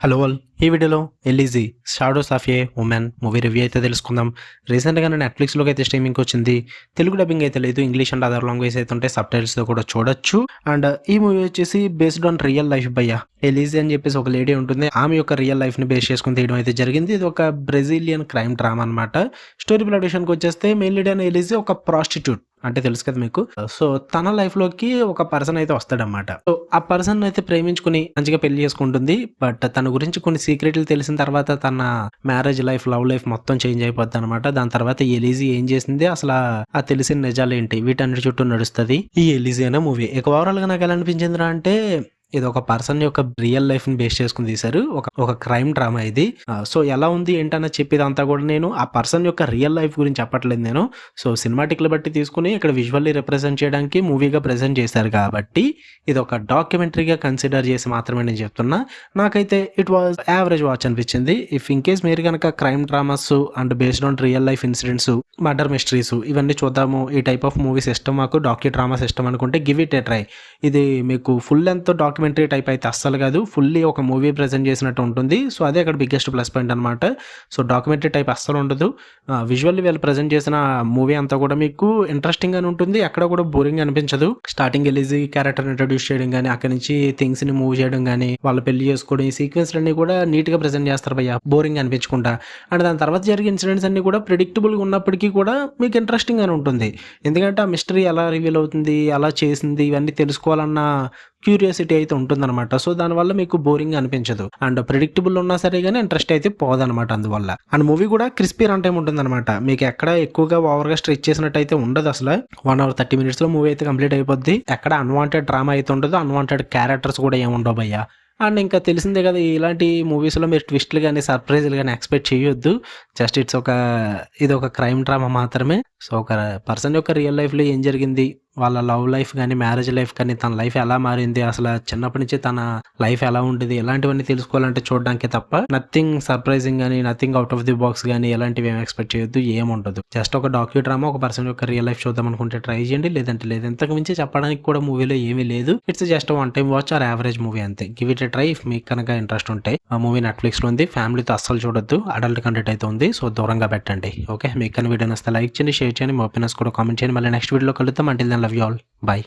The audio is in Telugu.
Hello all! ఈ వీడియోలో 'elegy shadows of a woman' movie review అయితే తెలుసుకుందాం. రీసెంట్‌గానే నెట్‌ఫ్లిక్స్‌లోకి అయితే స్ట్రీమింగ్‌కి వచ్చింది. తెలుగు డబ్బింగ్ అయితే లేదు. ఇంగ్లీష్ అండ్ అదర్ లాంగ్వేజ్ అయితే ఉంటే సబ్‌టైటిల్స్‌తో కూడా చూడొచ్చు. అండ్ ఈ మూవీ వచ్చేసి బేస్డ్ ఆన్ రియల్ లైఫ్ భయ్యా. ఎలీజీ అని చెప్పేసి ఒక లేడీ ఉంటుంది. ఆమె యొక్క రియల్ లైఫ్‌ని బేస్ చేసుకొని తీయడం అయితే జరిగింది. ఇది ఒక బ్రెజిలియన్ క్రైమ్ డ్రామా అనమాట. స్టోరీ ప్లాట్ విషయానికి వచ్చేస్తే మెయిన్ లీడ్ అయిన ఎలీజీ ఒక ప్రాస్టిట్యూట్. అంటే తెలుసు కదా మీకు. సో, తన లైఫ్‌లోకి ఒక పర్సన్ అయితే వస్తాడన్నమాట. సో, ఆ పర్సన్‌ని అయితే ప్రేమించుకొని మంచిగా పెళ్లి చేసుకుంటుంది. బట్ తన గురించి కొన్ని సీక్రెట్లు తెలిసిన తర్వాత తన మ్యారేజ్ లైఫ్, లవ్ లైఫ్ మొత్తం చేంజ్ అయిపోద్దనమాట. దాని తర్వాత ఎలీజీ ఏం చేసింది, అసల ఆ తెలిసిన నిజాలేంటి, వీటన్నిటి చుట్టూ నడుస్తది ఈ ఎలీజీ అనే మూవీ. ఇక ఓవరాల్‌గా నాకు ఎలా అనిపించిందిరా అంటే, ఇది ఒక పర్సన్ యొక్క రియల్ లైఫ్‌ని బేస్ చేసుకొని తీశారు. ఒక క్రైమ్ డ్రామా ఇది. సో, ఎలా ఉంది ఏంటన్నది చెప్పేదంతా కూడా నేను ఆ పర్సన్ యొక్క రియల్ లైఫ్ గురించి చెప్పట్లేదు నేను. సో, సినిమాటిక్‌లు బట్టి తీసుకొని ఇక్కడ విజువల్లీ రిప్రజెంట్ చేయడానికి మూవీగా ప్రెజెంట్ చేశారు కాబట్టి, ఇది ఒక డాక్యుమెంటరీగా కన్సిడర్ చేసి మాత్రమే నేను చెప్తున్నా. నాకైతే ఇట్ వాజ్ యావరేజ్ వాచ్ అనిపించింది. ఇఫ్ ఇన్ కేస్ మీరు గనక crime dramas and based on real life incidents, murder mysteries ఇవన్నీ చూద్దాము, ఈ టైప్ ఆఫ్ మూవీస్ ఇష్టం మాకు, డాక్యూ డ్రామాస్ ఇష్టం అనుకుంటే గివ్ ఇట్ ఏ ట్రై. ఇది మీకు ఫుల్ లెంగ్త్ డాక్యుమెంటరీ టైప్ అయితే అస్సలు కాదు. ఫుల్లీ ఒక మూవీ ప్రెజెంట్ చేసినట్టు ఉంటుంది. సో, అదే అక్కడ బిగ్గెస్ట్ ప్లస్ పాయింట్ అనమాట. సో, డాక్యుమెంటరీ టైప్ అస్సలు ఉండదు. విజువల్లీ వీళ్ళు ప్రెజెంట్ చేసిన మూవీ అంతా కూడా మీకు ఇంట్రెస్టింగ్ గానే ఉంటుంది. ఎక్కడ కూడా బోరింగ్ అనిపించదు. స్టార్టింగ్ ఎలీజీ క్యారెక్టర్ ఇంట్రొడ్యూస్ చేయడం గానీ, అక్కడి నుంచి థింగ్స్ ని మూవ్ చేయడం గానీ, వాళ్ళు పెళ్లి చేసుకోవడం, ఈ సీక్వెన్స్ అన్ని కూడా నీట్ గా ప్రెజెంట్ చేస్తారు భయ్య, బోరింగ్ అనిపించకుండా. అండ్ దాని తర్వాత జరిగే ఇన్సిడెంట్స్ అన్ని కూడా ప్రిడిక్టబుల్ గా ఉన్నప్పటికీ కూడా మీకు ఇంట్రెస్టింగ్ గానే ఉంటుంది. ఎందుకంటే ఆ మిస్టరీ ఎలా రివీల్ అవుతుంది, అలా చేసింది, ఇవన్నీ తెలుసుకోవాలన్న క్యూరియాసిటీ అయితే ఉంటుందన్నమాట. సో, దానివల్ల మీకు బోరింగ్ అనిపించదు. అండ్ ప్రిడిక్టబుల్ ఉన్నా సరే గానీ ఇంట్రెస్ట్ అయితే పోదనమాట అందువల్ల. అండ్ మూవీ కూడా క్రిస్పీ రన్ టైం ఉంటుందన్నమాట. మీకు ఎక్కడ ఎక్కువగా ఓవర్గా స్ట్రెచ్ చేసినట్టు అయితే ఉండదు అసలు. 1 అవర్ 30 మినిట్స్ లో మూవీ అయితే కంప్లీట్ అయిపోద్ది. ఎక్కడ అన్వాంటెడ్ డ్రామా అయితే ఉండదు. అన్వాంటెడ్ క్యారెక్టర్స్ కూడా ఏమి ఉండవు భయ్యా. అండ్ ఇంకా తెలిసిందే కదా, ఇలాంటి మూవీస్లో మీరు ట్విస్ట్లు కానీ సర్ప్రైజ్లు కానీ ఎక్స్పెక్ట్ చేయొద్దు. జస్ట్ ఇది ఒక క్రైమ్ డ్రామా మాత్రమే. సో, ఒక పర్సన్ యొక్క రియల్ లైఫ్లో ఏం జరిగింది, వాళ్ళ లవ్ లైఫ్ కానీ, మ్యారేజ్ లైఫ్ కానీ, తన లైఫ్ ఎలా మారింది, అసలు చిన్నప్పటి నుంచి తన లైఫ్ ఎలా ఉండేది, ఇలాంటివన్నీ తెలుసుకోవాలంటే చూడడానికి తప్ప నథింగ్ సర్ప్రైజింగ్ కానీ, nothing out of the box కానీ, ఇలాంటివి ఏం ఎక్స్పెక్ట్ చేయొద్దు. ఏముండదు. జస్ట్ ఒక డాక్యూ డ్రామా, ఒక పర్సన్ యొక్క రియల్ లైఫ్ చూద్దాం అనుకుంటే ట్రై చేయండి, లేదంటే లేదు. ఇంతకు మించి చెప్పడానికి కూడా మూవీలో ఏమీ లేదు. It's just one time watch or average movie అంతే. Give it a try if మీకు కనుక ఇంట్రెస్ట్ ఉంటే. ఆ మూవీ నెట్‌ఫ్లిక్స్‌లో ఉంది. ఫ్యామిలీతో అస్సలు చూడొద్దు. అడల్ట్ కంటెంట్ అయితే ఉంది. సో, దూరంగా పెట్టండి. ఓకే, మీకు కానీ వీడియో నచ్చితే లైక్ చేయండి, షేర్ చేయండి, మీ ఒపీనియన్స్ కూడా కామెంట్ చేయండి. మళ్ళీ నెక్స్ట్ వీడియోలో కలుద్దాం. Until then love you all. By.